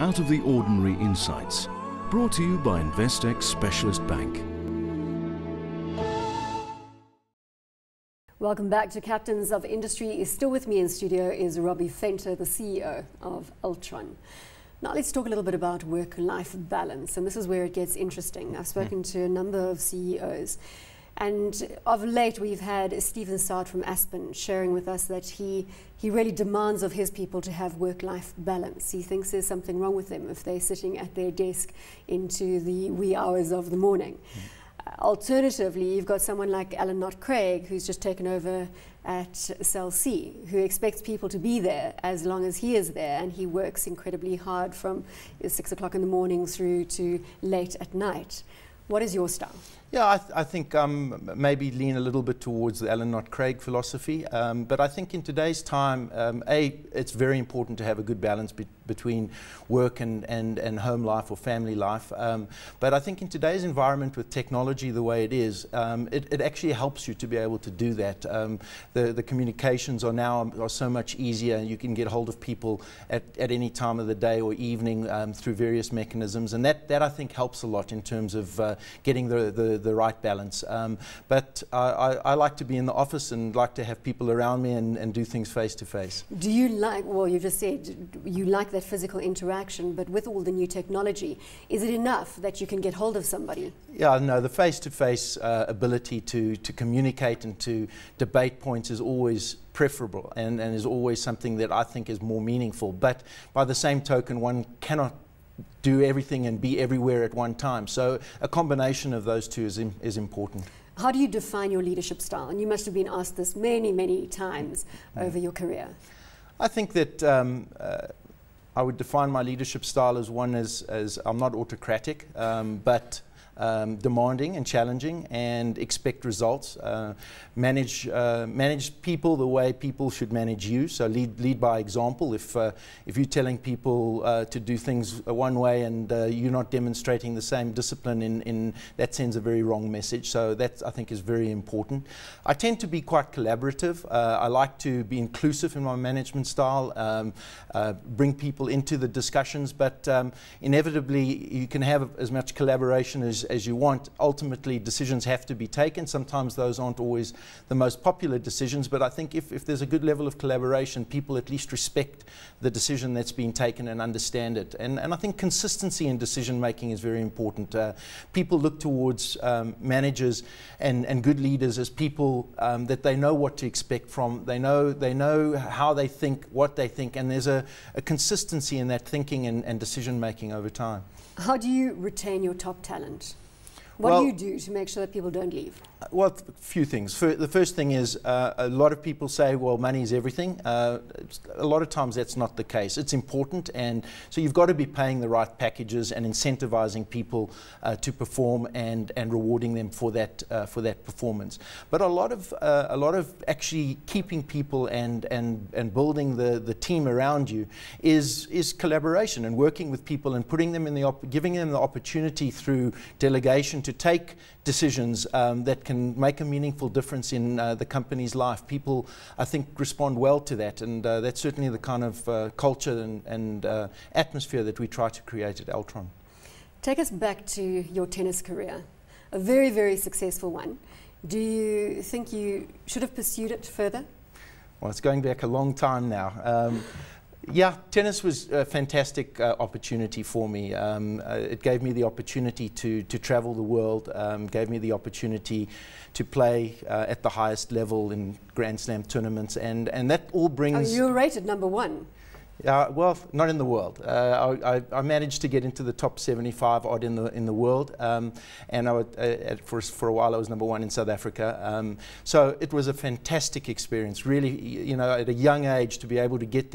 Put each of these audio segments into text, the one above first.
Out of the Ordinary Insights, brought to you by Investec Specialist Bank. Welcome back to Captains of Industry. Still with me in studio is Robbie, the CEO of Altron. Now let's talk a little bit about work-life balance, and this is where it gets interesting. I've spoken to a number of CEOs, and of late we've had Stephen Saad from Aspen sharing with us that he really demands of his people to have work-life balance. He thinks there's something wrong with them if they're sitting at their desk into the wee hours of the morning. Alternatively, you've got someone like Alan Craig, who's just taken over at Cell C, who expects people to be there as long as he is there, and he works incredibly hard from 6 o'clock in the morning through to late at night. What is your style? Yeah, I think maybe lean a little bit towards the Alan Craig philosophy, but I think in today's time, it's very important to have a good balance between work and home life or family life. But I think in today's environment with technology the way it is, it actually helps you to be able to do that. The communications are so much easier, and you can get hold of people at any time of the day or evening through various mechanisms, and that I think helps a lot in terms of getting the right balance. But I like to be in the office and like to have people around me and do things face to face. Do you like, well, you just said you like that physical interaction, but with all the new technology, is it enough that you can get hold of somebody? Yeah, no, the face-to-face ability to communicate and to debate points is always preferable and is always something that I think is more meaningful. But by the same token, one cannot do everything and be everywhere at one time. So a combination of those two is important. How do you define your leadership style? And you must have been asked this many, many times over your career. I think that I would define my leadership style as one as I'm not autocratic, but demanding and challenging, and expect results. Manage people the way people should manage you. So lead by example. If you're telling people to do things one way and you're not demonstrating the same discipline, that sends a very wrong message. So that I think is very important. I tend to be quite collaborative. I like to be inclusive in my management style. Bring people into the discussions, but inevitably you can have as much collaboration as you want. Ultimately, decisions have to be taken. Sometimes those aren't always the most popular decisions, but I think if there's a good level of collaboration, people at least respect the decision that's been taken and understand it. And I think consistency in decision making is very important. People look towards managers and good leaders as people that they know what to expect from. They know how they think, what they think, and there's a consistency in that thinking and decision making over time. How do you retain your top talent? What do you do to make sure that people don't leave? Well, a few things. The first thing is a lot of people say, well, money is everything. A lot of times that's not the case. It's important, and so you've got to be paying the right packages and incentivizing people to perform and rewarding them for that performance. But a lot of actually keeping people and building the team around you is collaboration and working with people and putting them giving them the opportunity through delegation to take decisions that can make a meaningful difference in the company's life. People, I think, respond well to that, and that's certainly the kind of culture and atmosphere that we try to create at Altron. Take us back to your tennis career, a very, very successful one. Do you think you should have pursued it further? Well, it's going back a long time now. Yeah, tennis was a fantastic opportunity for me. It gave me the opportunity to travel the world, gave me the opportunity to play at the highest level in Grand Slam tournaments, and that all brings... Oh, you were rated #1. Well, not in the world. I managed to get into the top 75 odd in the world, and I would, for a while I was #1 in South Africa. So it was a fantastic experience. Really, you know, at a young age to be able to get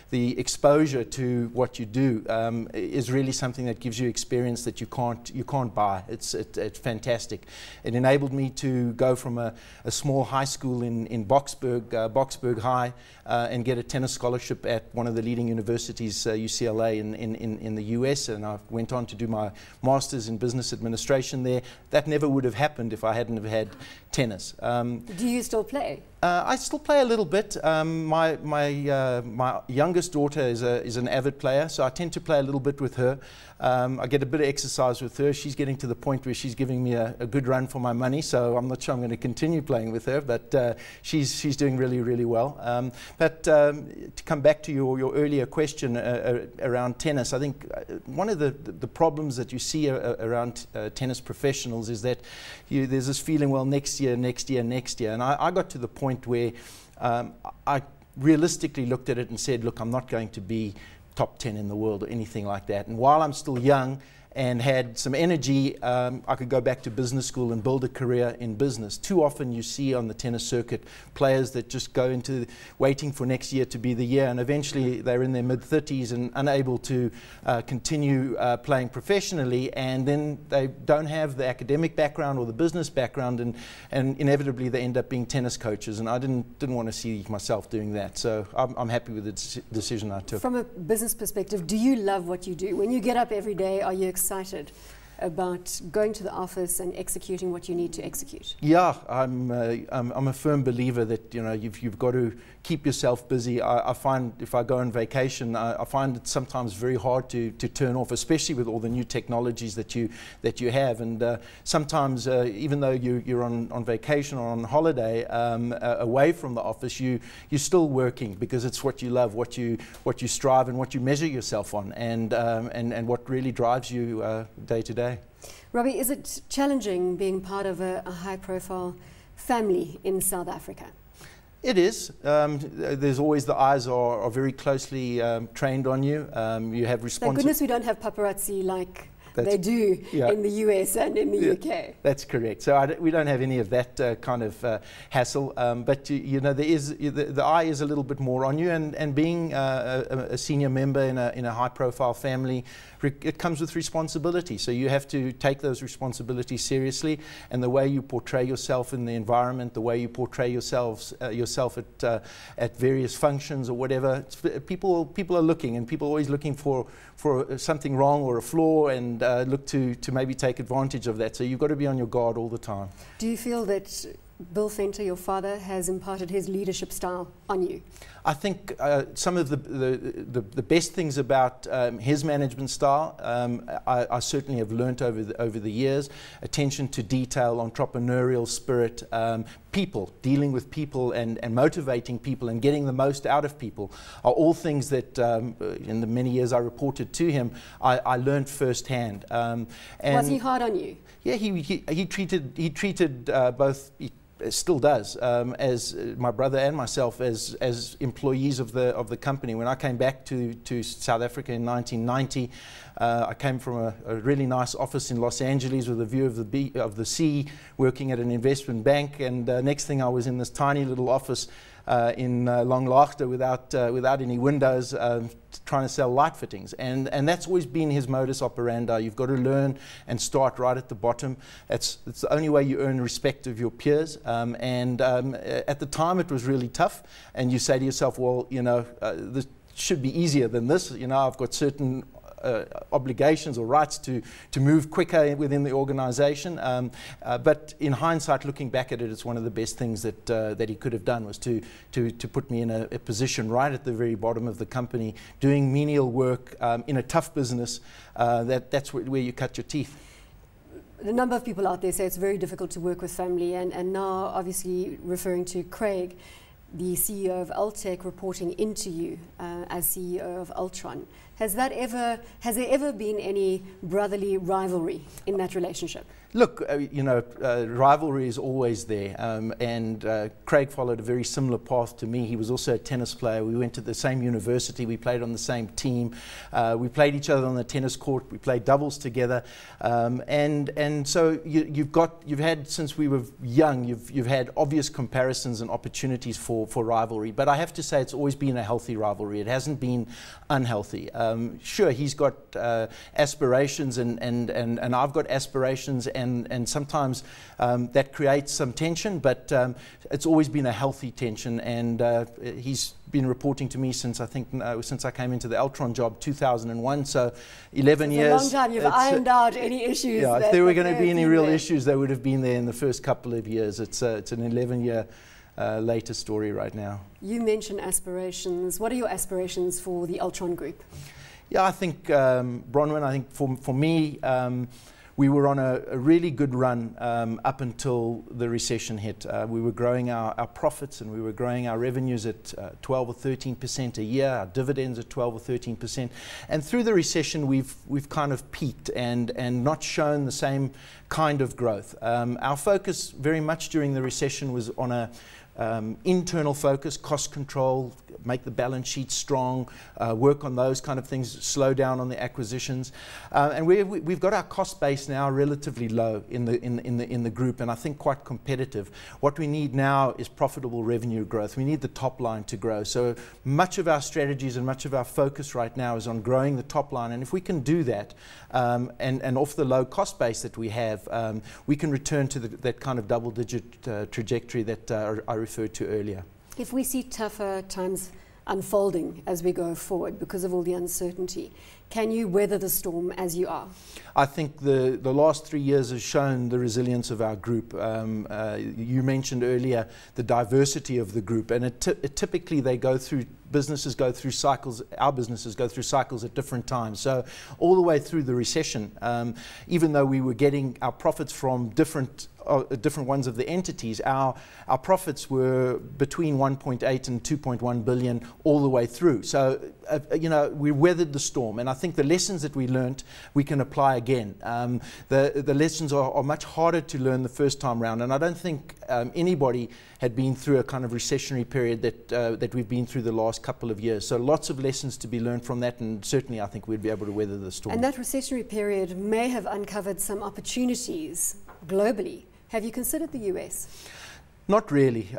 the exposure to what you do is really something that gives you experience that you can't buy. It's fantastic. It enabled me to go from a small high school in Boksburg High, and get a tennis scholarship at one of the leading universities, UCLA in the US, and I went on to do my master's in business administration there. That never would have happened if I hadn't have had tennis. Do you still play? I still play a little bit. My youngest daughter is an avid player, so I tend to play a little bit with her. I get a bit of exercise with her. She's getting to the point where she's giving me a good run for my money, so I'm not sure I'm going to continue playing with her, but she's doing really, really well. But to come back to your earlier question around tennis, I think one of the problems that you see around tennis professionals is that there's this feeling, well, next year, and I got to the point where I realistically looked at it and said, look, I'm not going to be top 10 in the world or anything like that. And while I'm still young and had some energy, I could go back to business school and build a career in business. Too often you see on the tennis circuit players that just go into waiting for next year to be the year, and eventually they're in their mid-30s and unable to continue playing professionally, and then they don't have the academic background or the business background, and inevitably they end up being tennis coaches, and I didn't want to see myself doing that. So I'm happy with the decision I took. From a business perspective, do you love what you do? When you get up every day, are you excited about going to the office and executing what you need to execute? Yeah, I'm a firm believer that you've got to keep yourself busy. I find if I go on vacation, I find it sometimes very hard to turn off, especially with all the new technologies that you have. And sometimes, even though you're on vacation or on holiday away from the office, you're still working because it's what you love, what you strive, and what you measure yourself on, and what really drives you day to day. Robbie, is it challenging being part of a high-profile family in South Africa? It is. There's always, the eyes are very closely trained on you. You have responsibility. Thank goodness we don't have paparazzi like they do in the US and in the UK. That's correct. So we don't have any of that kind of hassle. But there is the eye is a little bit more on you, and being a senior member in a high-profile family, it comes with responsibility. So you have to take those responsibilities seriously, and the way you portray yourself in the environment, the way you portray yourself at various functions or whatever, people are looking, and people are always looking for something wrong or a flaw, and look to maybe take advantage of that. So you've got to be on your guard all the time. Do you feel that Bill Venter, your father, has imparted his leadership style on you? I think some of the best things about his management style, I certainly have learnt over the years. Attention to detail, entrepreneurial spirit, people, dealing with people and motivating people and getting the most out of people are all things that in the many years I reported to him, I learned firsthand. Was he hard on you? Yeah, he treated both. Still does, as my brother and myself as employees of the company. When I came back to South Africa in 1990, I came from a really nice office in Los Angeles with a view of the sea, working at an investment bank, and next thing I was in this tiny little office in Longlaagte without any windows, trying to sell light fittings, and that's always been his modus operandi. You've got to learn and start right at the bottom. It's the only way you earn respect of your peers, and at the time it was really tough, and you say to yourself, well, this should be easier than this. I've got certain obligations or rights to move quicker within the organization, but in hindsight, looking back at it, it's one of the best things that he could have done, was to put me in a position right at the very bottom of the company, doing menial work in a tough business. That's where you cut your teeth. A number of people out there say it's very difficult to work with family, and now obviously referring to Craig, the CEO of Altech, reporting into you as CEO of Ultron. Has there ever been any brotherly rivalry in that relationship? Look, rivalry is always there, and Craig followed a very similar path to me. He was also a tennis player. We went to the same university. We played on the same team. We played each other on the tennis court. We played doubles together, and so you've had, since we were young, you've had obvious comparisons and opportunities for for rivalry. But I have to say it's always been a healthy rivalry. It hasn't been unhealthy. Sure, he's got aspirations and I've got aspirations, and sometimes that creates some tension, but it's always been a healthy tension, and he's been reporting to me since I think since I came into the Altron job 2001, so 11 years. A long time. You've ironed out any issues. Yeah, if there were going to be any real issues, they would have been there in the first couple of years. It's an 11-year later story right now. You mentioned aspirations. What are your aspirations for the Altron group? Yeah, I think Bronwyn, I think for me, we were on a really good run up until the recession hit. We were growing our profits, and we were growing our revenues at 12 or 13% a year, our dividends at 12 or 13%. And through the recession, we've kind of peaked and not shown the same kind of growth. Our focus very much during the recession was on a internal focus, cost control, make the balance sheet strong, work on those kind of things, slow down on the acquisitions, and we've got our cost base now relatively low in the group, and I think quite competitive. What we need now is profitable revenue growth. We need the top line to grow. So much of our strategies and much of our focus right now is on growing the top line, and if we can do that, and off the low cost base that we have, we can return to that kind of double-digit trajectory that I referred to earlier. If we see tougher times unfolding as we go forward because of all the uncertainty, can you weather the storm as you are? I think the last 3 years has shown the resilience of our group. You mentioned earlier the diversity of the group, and typically businesses go through cycles, our businesses go through cycles at different times. So all the way through the recession, even though we were getting our profits from different ones of the entities, our profits were between 1.8 and 2.1 billion all the way through. So we weathered the storm, and I think the lessons that we learnt we can apply again. The lessons are much harder to learn the first time round, and I don't think anybody had been through a kind of recessionary period that we've been through the last couple of years. So lots of lessons to be learned from that, and certainly I think we'd be able to weather the storm. And that recessionary period may have uncovered some opportunities globally. Have you considered the US? Not really.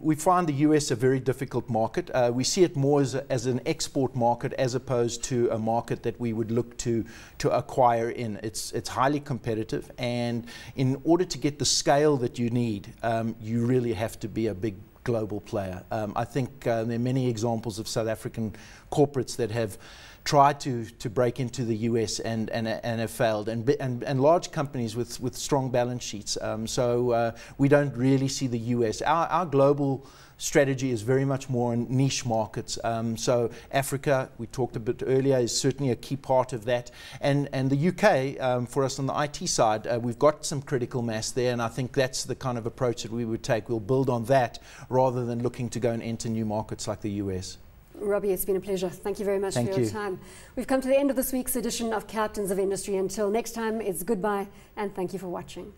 We find the US a very difficult market. We see it more as an export market as opposed to a market that we would look to acquire in. It's highly competitive, and in order to get the scale that you need, you really have to be a big global player. I think there are many examples of South African corporates that have tried to break into the US and have failed, and large companies with strong balance sheets. So we don't really see the US. Our global strategy is very much more in niche markets. So Africa, we talked a bit earlier, is certainly a key part of that. And the UK, for us on the IT side, we've got some critical mass there, and I think that's the kind of approach that we would take. We'll build on that rather than looking to go and enter new markets like the US. Robbie, it's been a pleasure. Thank you very much for your time. We've come to the end of this week's edition of Captains of Industry. Until next time, it's goodbye, and thank you for watching.